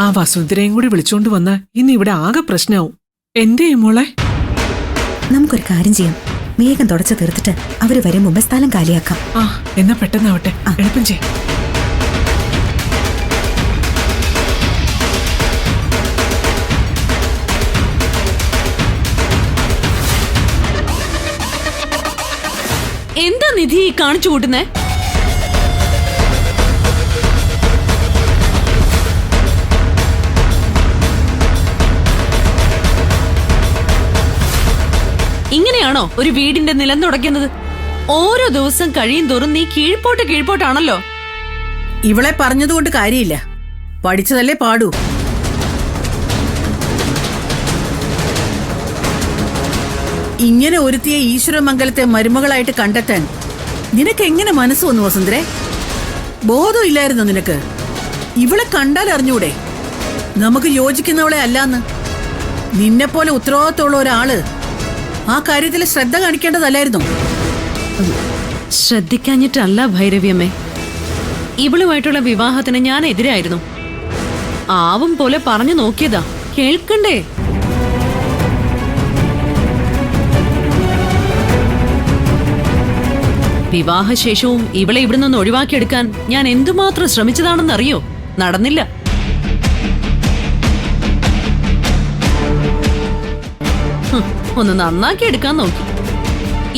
ആ വസുന്ധരയും കൂടി വിളിച്ചോണ്ട് വന്ന ഇന്ന് ഇവിടെ ആകെ പ്രശ്നമാവും. എന്തേ മോളെ? നമുക്കൊരു കാര്യം ചെയ്യാം, വേഗം തുടച്ചു തീർത്തിട്ട് അവര് വരും മുമ്പ് സ്ഥലം കാലിയാക്കാം. ആ എന്നാ പെട്ടെന്നാവട്ടെ, എളുപ്പം ചെയ്. എന്താ നിധി കാണിച്ചു കൂട്ടുന്നേ? ഇങ്ങനെയാണോ ഒരു വീടിന്റെ നിലം തുടയ്ക്കുന്നത്? ഓരോ ദിവസം കഴിയും തോറും നീ കീഴ്പോട്ടാണല്ലോ. ഇവളെ പറഞ്ഞതുകൊണ്ട് കാര്യമില്ല, പഠിച്ചതല്ലേ പാടൂ. ഇങ്ങനെ ഒരുത്തിയെ ഈശ്വരമംഗലത്തെ മരുമകളായിട്ട് കണ്ടെത്താൻ നിനക്ക് എങ്ങനെ മനസ്സ് വന്നു വസുന്ധരെ? ബോധമില്ലായിരുന്നു നിനക്ക്? ഇവളെ കണ്ടാൽ അറിഞ്ഞൂടെ നമുക്ക് യോജിക്കുന്നവളെ അല്ലാന്ന്? നിന്നെപ്പോലെ ഉത്തരവാദിത്തമുള്ള ഒരാള് ആ കാര്യത്തിൽ ശ്രദ്ധ കാണിക്കേണ്ടതല്ലായിരുന്നു? ശ്രദ്ധിക്കാഞ്ഞിട്ടല്ല ഭൈരവിയമ്മേ, ഇവളുമായിട്ടുള്ള വിവാഹത്തിന് ഞാൻ എതിരായിരുന്നു. ആവും പോലെ പറഞ്ഞു നോക്കിയതാ, കേൾക്കണ്ടേ? വിവാഹശേഷവും ഇവളെ ഇവിടെ നിന്ന് ഒഴിവാക്കിയെടുക്കാൻ ഞാൻ എന്തുമാത്രം ശ്രമിച്ചതാണെന്നറിയോ? നടന്നില്ല. ഒന്ന് നന്നാക്കി എടുക്കാൻ നോക്കി.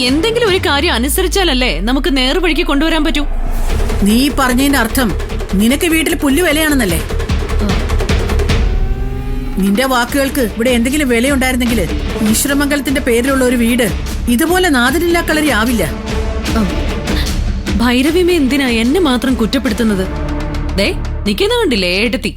എന്തെങ്കിലും ഒരു കാര്യം അനുസരിച്ചാലല്ലേ നമുക്ക് നേർവഴിക്ക് കൊണ്ടുവരാൻ പറ്റൂ. നീ പറഞ്ഞതിന്റെ അർത്ഥം നിനക്ക് വീട്ടിൽ പുല്ല് വിലയാണെന്നല്ലേ? നിന്റെ വാക്കുകൾക്ക് ഇവിടെ എന്തെങ്കിലും വിലയുണ്ടായിരുന്നെങ്കിൽ ഈശ്വരമംഗലത്തിന്റെ പേരിലുള്ള ഒരു വീട് ഇതുപോലെ നാദനില്ലാ കളരി ആവില്ല. ഭൈരവിമേ എന്തിനാ എന്നെ മാത്രം കുറ്റപ്പെടുത്തുന്നത്? ദേ നിക്കുന്ന കണ്ടില്ലേ ഏട്ടത്തി?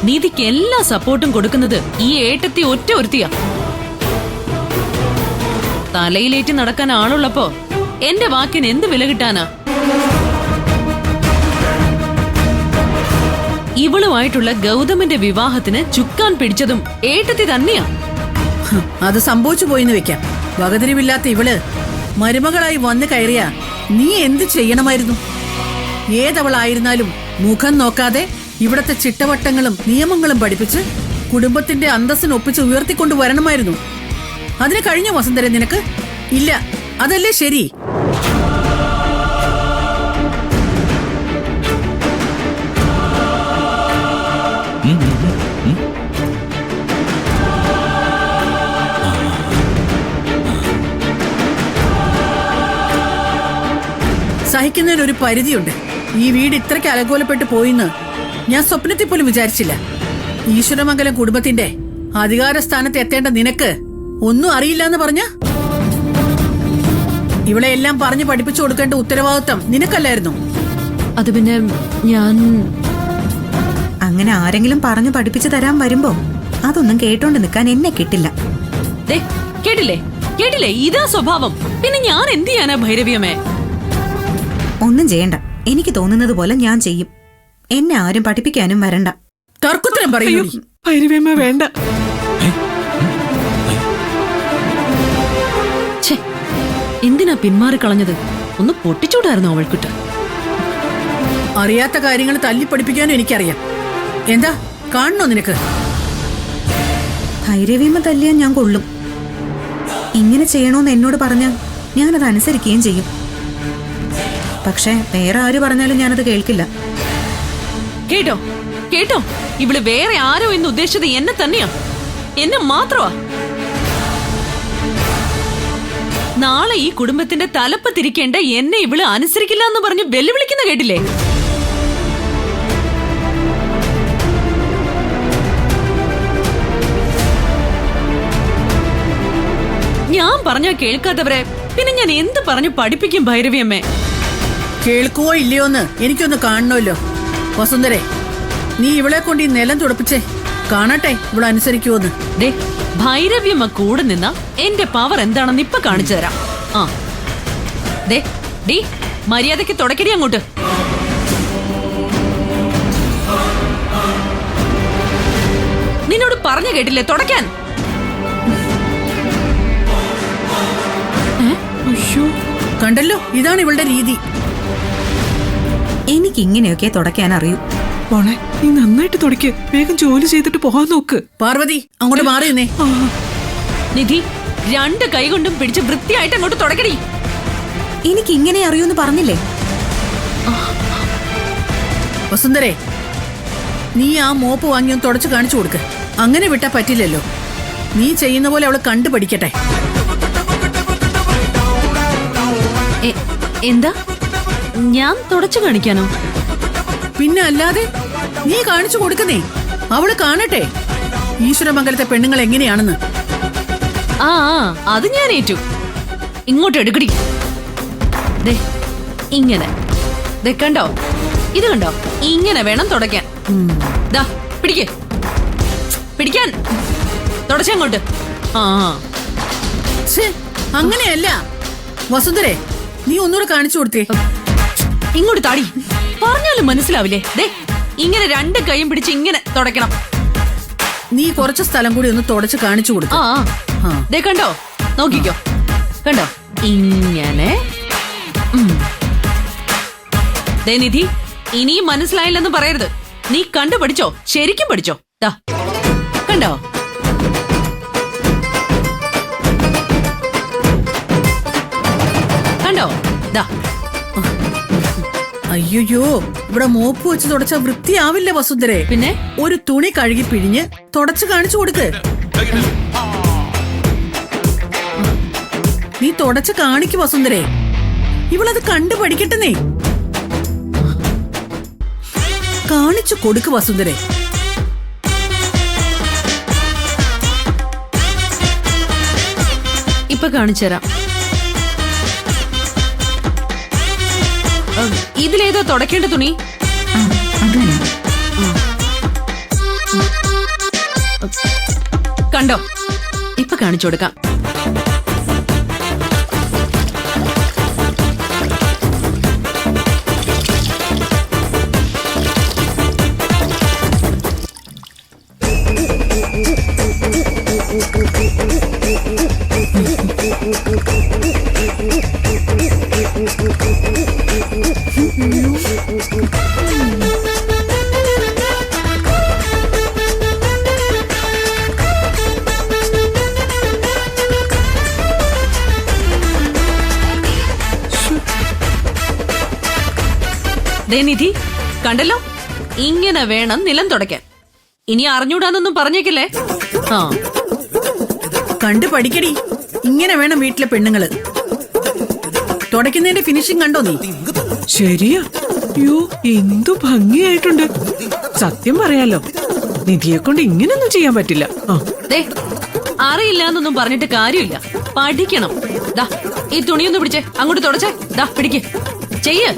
നീതിക്ക് എല്ലാ സപ്പോർട്ടും കൊടുക്കുന്നത് ഈ ഏട്ടത്തി ഒറ്റ ഒരുത്തിയാ. തലയിലേറ്റ് നടക്കാൻ ആളുള്ളപ്പോ എന്റെ വാക്കിന് എന്ത് വില കിട്ടാനാ? ഇവളുമായിട്ടുള്ള ഗൗതമിന്റെ വിവാഹത്തിന് ചുക്കാൻ പിടിച്ചതും ഏട്ടത്തി തന്നെയാ. അത് സംഭവിച്ചു പോയിന്ന് വെക്കാം. വകതിരിവില്ലാത്ത ഇവള് മരുമകളായി വന്നു കയറിയ നീ എന്ത് ചെയ്യണമായിരുന്നു? ഏതവളായിരുന്നാലും മുഖം നോക്കാതെ ഇവിടത്തെ ചിട്ടവട്ടങ്ങളും നിയമങ്ങളും പഠിപ്പിച്ച് കുടുംബത്തിന്റെ അന്തസ്സിന് ഒപ്പിച്ച് ഉയർത്തിക്കൊണ്ടു വരണമായിരുന്നു. അതിന് കഴിഞ്ഞ വസുന്ധര നിനക്ക്? ഇല്ല, അതല്ലേ ശരി? സഹിക്കുന്നതിനൊരു പരിധിയുണ്ട്. ഈ വീട് ഇത്രയ്ക്ക് അലങ്കോലപ്പെട്ടു പോയിന്ന് ഞാൻ സ്വപ്നത്തിൽ പോലും വിചാരിച്ചില്ല. ഈശ്വരമംഗലം കുടുംബത്തിന്റെ അധികാര സ്ഥാനത്ത് എത്തേണ്ട നിനക്ക് ഒന്നും അറിയില്ല എന്ന് പറഞ്ഞ? ഇവളെ എല്ലാം പറഞ്ഞു പഠിപ്പിച്ചു കൊടുക്കേണ്ട ഉത്തരവാദിത്വം നിനക്കല്ലായിരുന്നു? അത് പിന്നെ ഞാൻ അങ്ങനെ ആരെങ്കിലും പറഞ്ഞു പഠിപ്പിച്ചു തരാൻ വരുമ്പോ അതൊന്നും കേട്ടോണ്ട് നിൽക്കാൻ എന്നെ കിട്ടില്ല. കേട്ടില്ലേ? ഇതാ സ്വഭാവം. പിന്നെ ഞാൻ എന്ത് ചെയ്യാനാ ഭൈരവിയമ്മേ? ഒന്നും ചെയ്യണ്ട, എനിക്ക് തോന്നുന്നത് പോലെ ഞാൻ ചെയ്യും. എന്നെ ആരും പഠിപ്പിക്കാനും വരണ്ട. തർക്കുത്തരം പറയൂ ഭൈരവിയമ്മ, വേണ്ട. എന്തിനാ പിന്മാറിക്കളഞ്ഞത്? ഒന്ന് പൊട്ടിച്ചൂടായിരുന്നു അവൾക്കിട്ട്. അറിയാത്ത കാര്യങ്ങൾ തല്ലി പഠിപ്പിക്കാനും എനിക്കറിയാം. എന്താ കാണണോ നിനക്ക്? ഭൈരവിയമ്മ തല്ലിയാൻ ഞാൻ കൊള്ളും. ഇങ്ങനെ ചെയ്യണോന്ന് എന്നോട് പറഞ്ഞാൽ ഞാനത് അനുസരിക്കുകയും ചെയ്യും. പക്ഷെ വേറെ ആര് പറഞ്ഞാലും ഞാനത് കേൾക്കില്ല. കേട്ടോ, ഇവള് വേറെ ആരോ എന്ന് ഉദ്ദേശിച്ചത് എന്നെ തന്നെയാ, എന്നെ മാത്രമാ. നാളെ ഈ കുടുംബത്തിന്റെ തലപ്പ് തിരിക്കേണ്ട എന്നെ ഇവള് അനുസരിക്കില്ല എന്ന് പറഞ്ഞ് വെല്ലുവിളിക്കുന്ന കേട്ടില്ലേ? ഞാൻ പറഞ്ഞാ കേൾക്കാത്തവരെ പിന്നെ ഞാൻ എന്ത് പറഞ്ഞു പഠിപ്പിക്കും ഭൈരവിയമ്മേ? കേൾക്കുവോ ഇല്ലയോന്ന് എനിക്കൊന്ന് കാണണമല്ലോ. വസുന്ധരെ, നീ ഇവളെ കൊണ്ട് ഈ നിലം തുടപ്പിച്ചേ, കാണട്ടെ ഇവളനുസരിക്കുവോന്ന്. ഭൈരവിയമ്മ കൂടെ നിന്ന എന്റെ പവർ എന്താണെന്ന് ഇപ്പൊ കാണിച്ചു തരാം. മര്യാദക്ക് തുടക്കടി അങ്ങോട്ട്. നിന്നോട് പറഞ്ഞു കേട്ടില്ലേ തുടക്കാൻ? കണ്ടല്ലോ, ഇതാണ് ഇവളുടെ രീതി. എനിക്ക് ഇങ്ങനെയൊക്കെ തുടയ്ക്കാൻ അറിയൂ. മോളെ നീ നന്നായിട്ട് തുടയ്ക്ക്. വേഗം ജോലി ചെയ്തിട്ട് പോകാൻ നോക്ക്. പാർവതി അങ്ങോട്ട് മാറിയുന്നേ. ആ, നിധി, രണ്ട് കൈ കൊണ്ടും പിടിച്ച് വൃത്തിയായിട്ട് അങ്ങോട്ട് തുടക്കടി. എനിക്ക് ഇങ്ങനെ അറിയൂന്ന് പറഞ്ഞില്ലേ? വസുന്ധരേ, നീ ആ മോപ്പ് വാങ്ങി ഒന്ന് തുടച്ചു കാണിച്ചു കൊടുക്ക്. അങ്ങനെ വിട്ടാ പറ്റില്ലല്ലോ. നീ ചെയ്യുന്ന പോലെ അവള് കണ്ടു പഠിക്കട്ടെ. എന്താ ഞാൻ തുടച്ചു കാണിക്കാനോ? പിന്നെ അല്ലാതെ നീ കാണിച്ചു കൊടുക്കുന്നേ. അവള് കാണട്ടെ ഈശ്വരമംഗലത്തെ പെണ്ണുങ്ങൾ എങ്ങനെയാണെന്ന്. ആ അത് ഞാൻ ഏറ്റു. ഇങ്ങോട്ട് എടുക്കടി. ദേ ഇങ്ങനെ. ദേ കണ്ടോ, ഇത് കണ്ടോ? ഇങ്ങനെ വേണം തുടയ്ക്കാൻ. ദാ പിടിക്ക്, പിടിക്കാൻ. തുടച്ചങ്ങോട്ട്. ആ ഛേ, അങ്ങനെയല്ല വസുന്ധരേ, നീ ഒന്നുകൂടെ കാണിച്ചു കൊടുത്തേ. ഇങ്ങോട്ട് താടി. പറഞ്ഞാലും മനസ്സിലാവില്ലേ? ദേ ഇങ്ങനെ രണ്ട് കൈയും പിടിച്ച് ഇങ്ങനെ തുടയ്ക്കണം. നീ കുറച്ച് സ്ഥലം കൂടി ഒന്ന് തുടച്ച് കാണിച്ചു കൊടുത്തു. ആ ദേ കണ്ടോ, നോക്കിക്കോ. കണ്ടോ ഇങ്ങനെ. ദേ നിധി, ഇനിയും മനസ്സിലായില്ലെന്ന് പറയരുത്. നീ കണ്ടു പഠിച്ചോ, ശരിക്കും പഠിച്ചോ. ദാ കണ്ടോ? കണ്ടോ? ദാ. അയ്യോ, ഇവിടെ മോപ്പ് വെച്ച് തുടച്ച വൃത്തിയാവില്ല വസുന്ധരേ. പിന്നെ ഒരു തുണി കഴുകി പിഴിഞ്ഞ് തുടച്ച് കാണിച്ചു കൊടുക്ക്. നീ തുടച്ച് കാണിക്ക് വസുന്ധരേ. ഇവളത് കണ്ടു പഠിക്കട്ടെന്നേ. കാണിച്ചു കൊടുക്ക് വസുന്ധരേ. ഇപ്പൊ കാണിച്ചു തരാം. ഇതിലേതോ തുടക്കേണ്ട തുണി? കണ്ടോ? ഇപ്പൊ കാണിച്ചു കൊടുക്കാം. ദേ നിധി, കണ്ടല്ലോ? ഇങ്ങനെ വേണം നിലം തുടയ്ക്കാൻ. ഇനി അറിഞ്ഞൂടാന്നൊന്നും പറഞ്ഞേക്കില്ലേ? ആ കണ്ടു പഠിക്കടി. ഇങ്ങനെ വേണം വീട്ടിലെ പെണ്ണുങ്ങള്. തുടയ്ക്കുന്നതിന്റെ ഫിനിഷിംഗ് കണ്ടോ നീ? ശരിയാ. യോ, എന്തു ഭംഗിയായിട്ടുണ്ട്. സത്യം പറയാലോ, നിധിയെ കൊണ്ട് ഇങ്ങനൊന്നും ചെയ്യാൻ പറ്റില്ല. ആ, ദേ അറിയില്ല എന്നൊന്നും പറഞ്ഞിട്ട് കാര്യമില്ല. പഠിക്കണം. ദാ ഈ തുണിയൊന്ന് പിടിച്ചേ, അങ്ങോട്ട് തുടച്ചേ. ദാ പിടിക്ക്, ചെയ്യ്.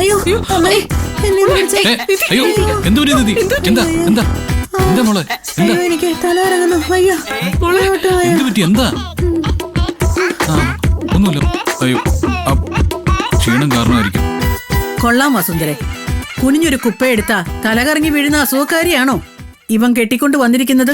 അയ്യോ അമ്മേ, എന്നെ ഒന്ന് പിടിച്ചേ. അയ്യോ എന്തോ നിധി, എന്താ എന്താ എന്താ മോളെ, എന്താ അയ്യോ, എനിക്ക് തല കറങ്ങുന്നു. അയ്യോ എന്ത് പറ്റി, എന്താ? ആ ഒന്നുമില്ല. അയ്യോ ആ ക്ഷീണം കാരണമായിരിക്കും. കൊള്ളാം വസുന്ധരെ. കുനിഞ്ഞൊരു കുപ്പയെടുത്താ തലകറങ്ങി വീഴുന്ന അസുഖക്കാരിയാണോ ഇവൻ കെട്ടിക്കൊണ്ട് വന്നിരിക്കുന്നത്?